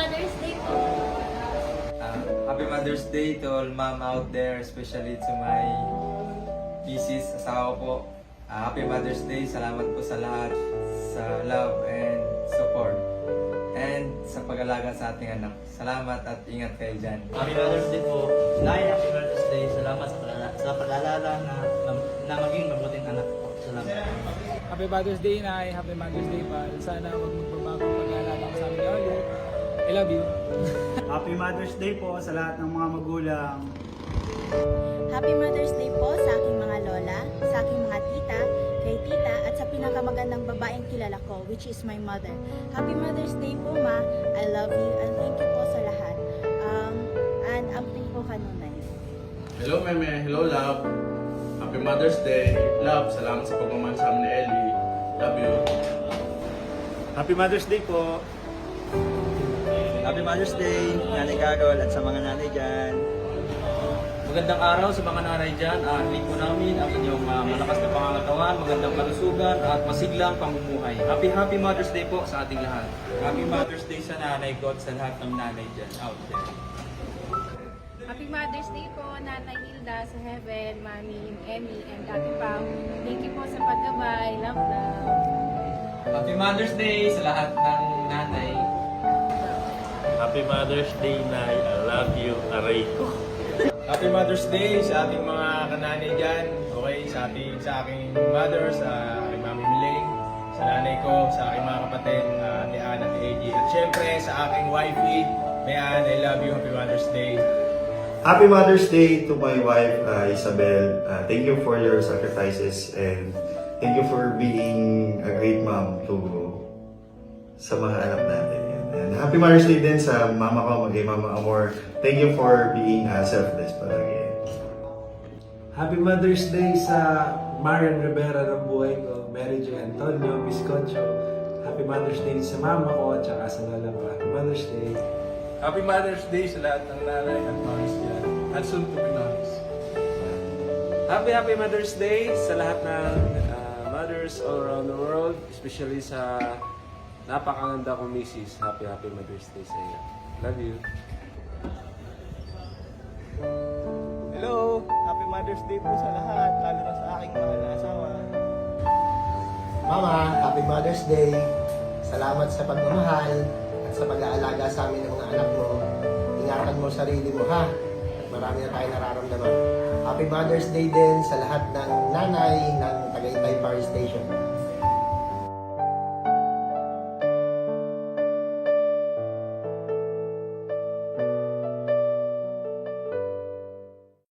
Mother's Day po. Happy Mother's Day to all mom out there, especially to my misis, asawa po. Happy Mother's Day, salamat po sa lahat, sa love and support. And sa pag-alaga sa ating anak. Salamat at ingat kayo dyan. Happy Mother's Day po. Nay, Happy Mother's Day. Salamat sa pag-alala na maging mabuting anak po. Salamat. Happy Mother's Day, Nay. Happy Mother's Day, Pal. Sana huwag magbabago ang pag-aalala ko sa amin ni Olo. I love you. Happy Mother's Day po sa lahat ng mga magulang. Happy Mother's Day po sa aking mga lola, sa aking mga tita, kay tita at sa pinakamagandang babaeng kilala ko, which is my mother. Happy Mother's Day po, Ma. I love you and thank you po sa lahat. And amping po kanunay. Hello, Meme. Hello, Love. Happy Mother's Day. Love, salamat sa pagmamahal sa amin ni Ellie. Love you. Happy Mother's Day po. Happy Mother's Day, Nanay Gagol at sa mga nanay dyan. Magandang araw sa mga nanay dyan. Halik po namin ang inyong malakas na pangangatawan, magandang kalusugan at masiglang pamumuhay. Happy Mother's Day po sa ating lahat. Happy Mother's Day sa nanay ko at sa lahat ng nanay dyan out there. Happy Mother's Day po, Nanay Hilda sa heaven, Mami Emmy, and Ate Pam. Thank you po sa paggabay. Love, love. Happy Mother's Day sa lahat ng nanay. Happy Mother's Day, Nay. I love you, Aray ko. Happy Mother's Day sa ating mga kananay dyan. Okay, sa aking mother, sa aking mami Miling, sa nanay ko, sa aking mga kapatid, Ate Ann, Ate Eji. At syempre sa aking wifey, Mayan, I love you. Happy Mother's Day. Happy Mother's Day to my wife, Isabel. Thank you for your sacrifices and thank you for being a great mom to sa mga anak natin. And happy Mother's Day din sa mama ko, Mama Amor. Thank you for being selfless palagi. Happy Mother's Day sa Marian Rivera ng buhay ko, Mary Jo Antonio Biscocho. Happy Mother's Day sa mama ko at saka sa lola ko. Happy Mother's Day. Happy Mother's Day sa lahat ng nanay at moms dyan. At soon to be moms. Happy Mother's Day sa lahat ng mothers all around the world, especially sa napakaganda kong misis. Happy Mother's Day sa iyo. Love you. Hello! Happy Mother's Day po sa lahat, lalo na sa aking mahal na asawa. Mama, Happy Mother's Day. Salamat sa pagmamahal at sa pag-aalaga sa amin ng mga anak mo. Ingatan mo sarili mo, ha? At marami na tayong nararamdaman. Happy Mother's Day din sa lahat ng nanay ng Tagaytay Power Station.